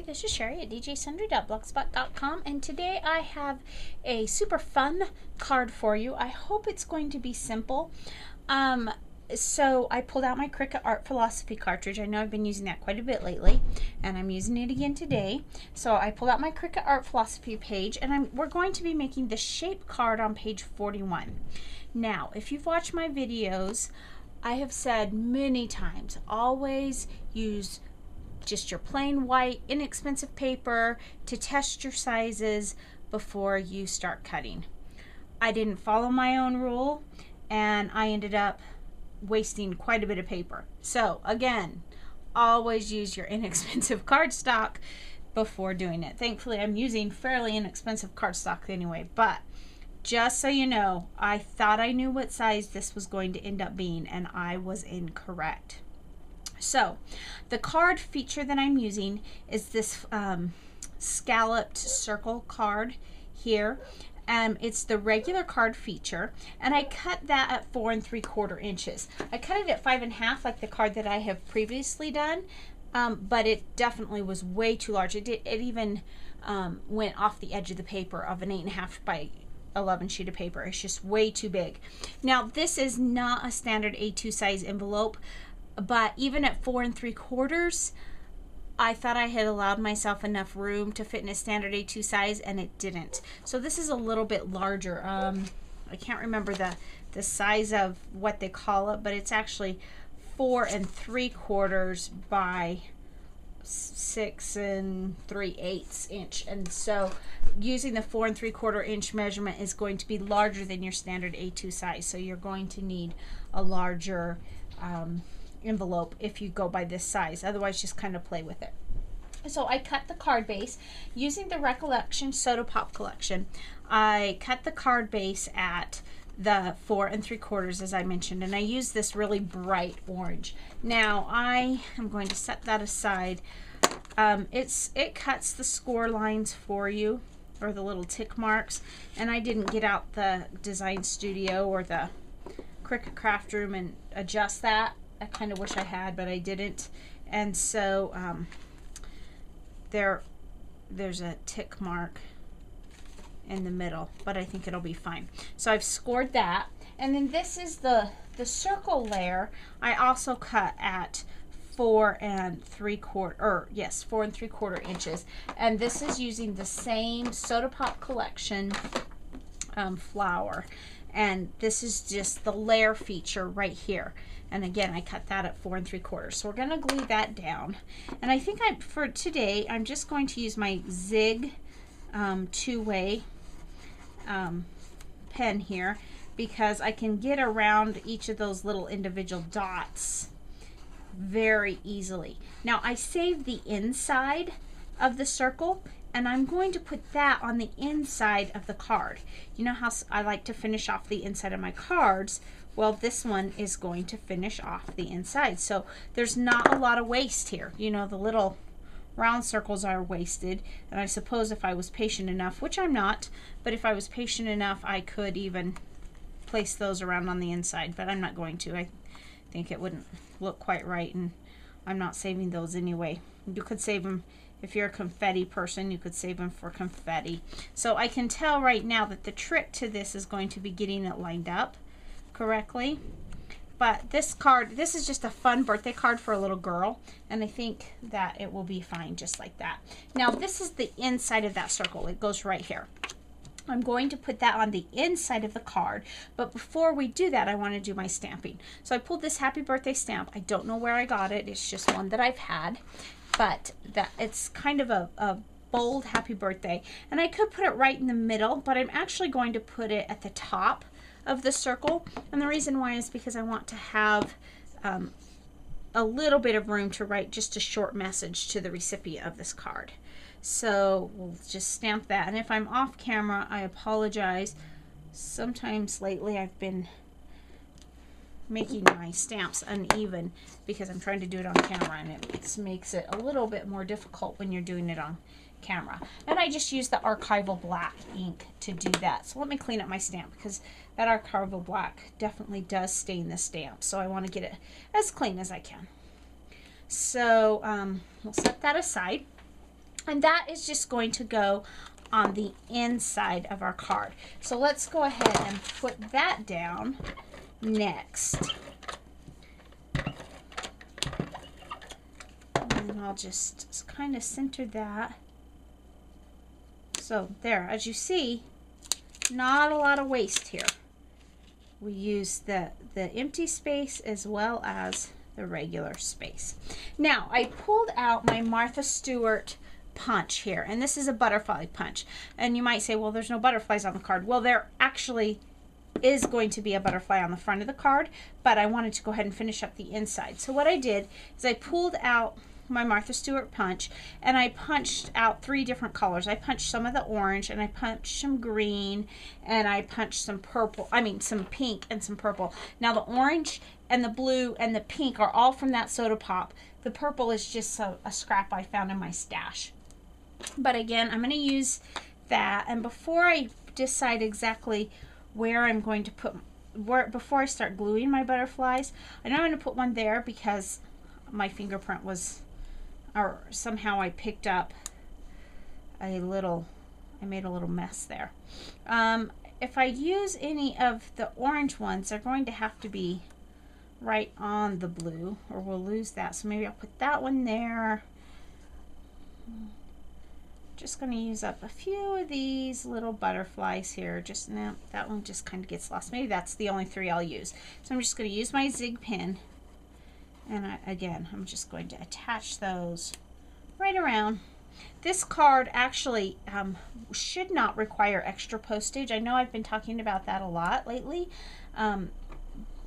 this is Cheri at djsundry.blogspot.com, and today I have a super fun card for you. I hope it's going to be simple. So I pulled out my Cricut Art Philosophy cartridge. I know I've been using that quite a bit lately, and I'm using it again today. So I pulled out my Cricut Art Philosophy page, and we're going to be making the shape card on page 41. Now, if you've watched my videos, I have said many times, always use just your plain white, inexpensive paper to test your sizes before you start cutting. I didn't follow my own rule, and I ended up wasting quite a bit of paper. So again, always use your inexpensive cardstock before doing it. Thankfully, I'm using fairly inexpensive cardstock anyway, but just so you know, I thought I knew what size this was going to end up being, and I was incorrect. So the card feature that I'm using is this scalloped circle card here. It's the regular card feature, and I cut that at 4 3/4 inches. I cut it at 5 1/2 like the card that I have previously done, but it definitely was way too large. It even went off the edge of the paper of an 8 1/2 by 11 sheet of paper. It's just way too big. Now, this is not a standard A2 size envelope, but even at 4 3/4, I thought I had allowed myself enough room to fit in a standard A2 size, and it didn't. So this is a little bit larger. I can't remember the size of what they call it, but it's actually 4 3/4 by 6 3/8 inch. And so using the 4 3/4 inch measurement is going to be larger than your standard A2 size. So you're going to need a larger envelope if you go by this size. Otherwise, just kind of play with it. So I cut the card base using the Recollection Soda Pop collection. I cut the card base at the 4 3/4, as I mentioned, and I use this really bright orange. Now I am going to set that aside. It cuts the score lines for you, or the little tick marks, and I didn't get out the Design Studio or the Cricut Craft Room and adjust that. I kind of wish I had, but I didn't. And so there's a tick mark in the middle, but I think it'll be fine. So I've scored that, and then this is the circle layer. I also cut at 4 3/4 inches, and this is using the same Soda Pop collection flower, and this is just the layer feature right here. And again, I cut that at 4 3/4. So we're going to glue that down. And I think for today, I'm just going to use my Zig two-way pen here, because I can get around each of those little individual dots very easily. Now, I saved the inside of the circle, and I'm going to put that on the inside of the card. You know how I like to finish off the inside of my cards? Well, this one is going to finish off the inside. So there's not a lot of waste here. You know, the little round circles are wasted, and I suppose if I was patient enough, which I'm not, but if I was patient enough, I could even place those around on the inside, but I'm not going to. I think it wouldn't look quite right, and I'm not saving those anyway. You could save them. If you're a confetti person, you could save them for confetti. So I can tell right now that the trick to this is going to be getting it lined up correctly. But this card, this is just a fun birthday card for a little girl, and I think that it will be fine just like that. Now, this is the inside of that circle. It goes right here. I'm going to put that on the inside of the card, but before we do that, I want to do my stamping. So I pulled this happy birthday stamp. I don't know where I got it. It's just one that I've had, but it's kind of a bold happy birthday, and I could put it right in the middle, but I'm actually going to put it at the top of the circle. And the reason why is because I want to have a little bit of room to write just a short message to the recipient of this card. So we'll just stamp that. And if I'm off camera, I apologize. Sometimes lately I've been making my stamps uneven because I'm trying to do it on camera, and it makes it a little bit more difficult when you're doing it on camera. And I just use the archival black ink to do that. So let me clean up my stamp, because that archival black definitely does stain the stamp, so I want to get it as clean as I can. So we'll set that aside. And that is just going to go on the inside of our card. So let's go ahead and put that down next. And I'll just kind of center that. So there, as you see, not a lot of waste here. We use the empty space as well as the regular space. Now, I pulled out my Martha Stewart punch here, and this is a butterfly punch. And you might say, well, there's no butterflies on the card. Well, there actually is going to be a butterfly on the front of the card, but I wanted to go ahead and finish up the inside. So what I did is I pulled out my Martha Stewart punch, and I punched out 3 different colors. I punched some of the orange, and I punched some green, and I punched some purple, some pink and some purple. Now the orange and the blue and the pink are all from that soda pop. The purple is just a scrap I found in my stash. But again, I'm going to use that, and before I decide exactly where I'm going to put, before I start gluing my butterflies, I know I'm going to put one there because my fingerprint was, or somehow I picked up a little, I made a little mess there. If I use any of the orange ones, they're going to have to be right on the blue, or we'll lose that. So maybe I'll put that one there. Just going to use up a few of these little butterflies here. Just now, that one just kind of gets lost. Maybe that's the only 3 I'll use. So I'm just going to use my zig pin, and again, I'm just going to attach those right around. This card actually should not require extra postage. I know I've been talking about that a lot lately,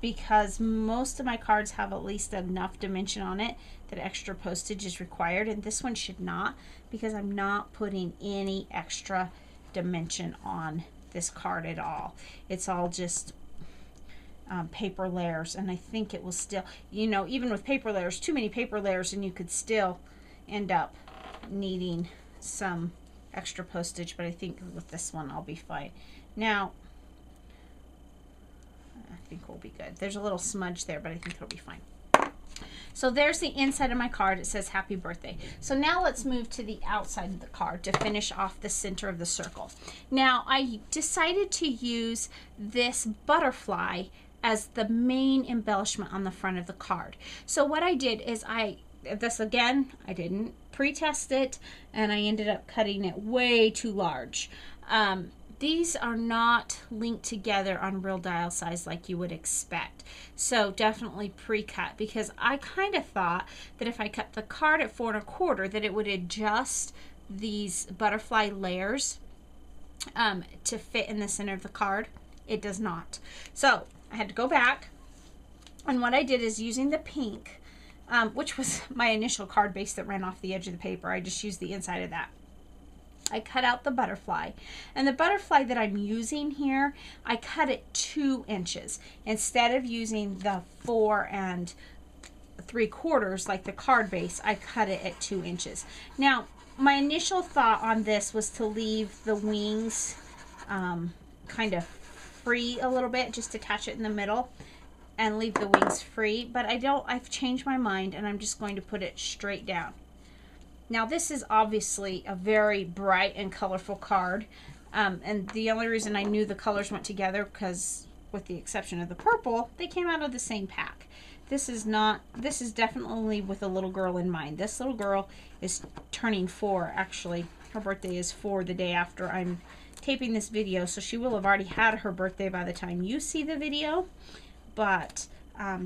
because most of my cards have at least enough dimension on it that extra postage is required, and this one should not, because I'm not putting any extra dimension on this card at all. It's all just paper layers, and I think it will still, you know, even with paper layers, too many paper layers and you could still end up needing some extra postage, but I think with this one I'll be fine. Now, I think we'll be good. There's a little smudge there, but I think it'll be fine. So there's the inside of my card. It says happy birthday. So now let's move to the outside of the card to finish off the center of the circle. Now I decided to use this butterfly as the main embellishment on the front of the card. So what I did is this again, I didn't pre-test it, and I ended up cutting it way too large. These are not linked together on real dial size like you would expect. So definitely pre-cut, because I kind of thought that if I cut the card at 4 1/4 that it would adjust these butterfly layers to fit in the center of the card. It does not. So I had to go back, and what I did is using the pink, which was my initial card base that ran off the edge of the paper, I just used the inside of that. I cut out the butterfly, and the butterfly that I'm using here, I cut it 2 inches instead of using the 4 3/4 like the card base. I cut it at 2 inches. Now my initial thought on this was to leave the wings kind of free a little bit, just to catch it in the middle and leave the wings free, but I've changed my mind, and I'm just going to put it straight down. Now this is obviously a very bright and colorful card, and the only reason I knew the colors went together because, with the exception of the purple, they came out of the same pack. This is definitely with a little girl in mind. This little girl is turning 4, actually. Her birthday is 4 the day after I'm taping this video, so she will have already had her birthday by the time you see the video, but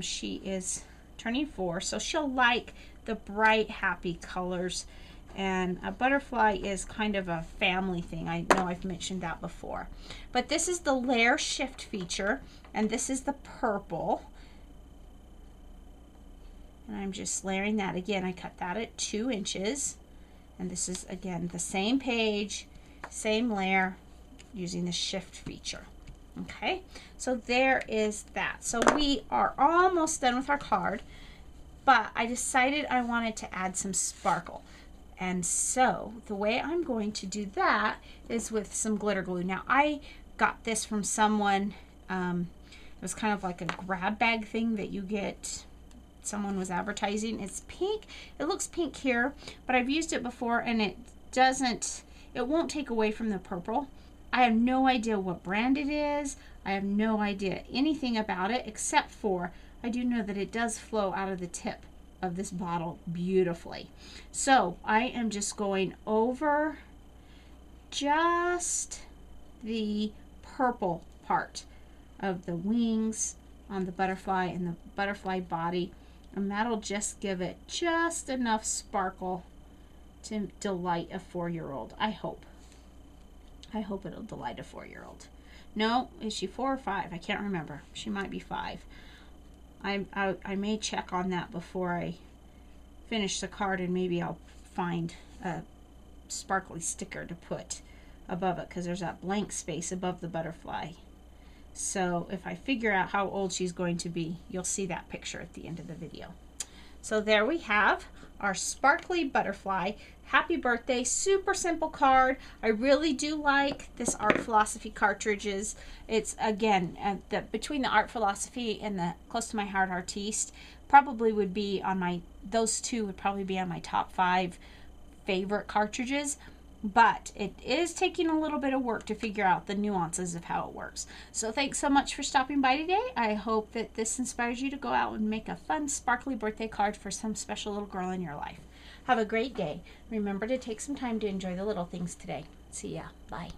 she is turning 4, so she'll like the bright, happy colors, and a butterfly is kind of a family thing. I know I've mentioned that before. But this is the layer shift feature, and this is the purple, and I'm just layering that. Again, I cut that at 2 inches, and this is again the same page, same layer, using the shift feature. Okay, so there is that. So we are almost done with our card, but I decided I wanted to add some sparkle. And so the way I'm going to do that is with some glitter glue. Now I got this from someone, it was kind of like a grab bag thing that you get, someone was advertising. It's pink, it looks pink here, but I've used it before, and it won't take away from the purple. I have no idea what brand it is. I have no idea anything about it, except for I do know that it does flow out of the tip of this bottle beautifully. So I am just going over just the purple part of the wings on the butterfly and the butterfly body, and that'll just give it just enough sparkle to delight a 4-year-old. I hope it'll delight a 4-year-old. No, is she 4 or 5? I can't remember. She might be 5. I may check on that before I finish the card, and maybe I'll find a sparkly sticker to put above it, because there's that blank space above the butterfly. So if I figure out how old she's going to be, you'll see that picture at the end of the video. So there we have our sparkly butterfly. Happy birthday. Super simple card. I really do like this Art Philosophy cartridges. It's, again, between the Art Philosophy and the Close to My Heart Artiste, probably would be on my, those two would probably be on my top 5 favorite cartridges. But it is taking a little bit of work to figure out the nuances of how it works. So thanks so much for stopping by today. I hope that this inspires you to go out and make a fun, sparkly birthday card for some special little girl in your life. Have a great day. Remember to take some time to enjoy the little things today. See ya. Bye.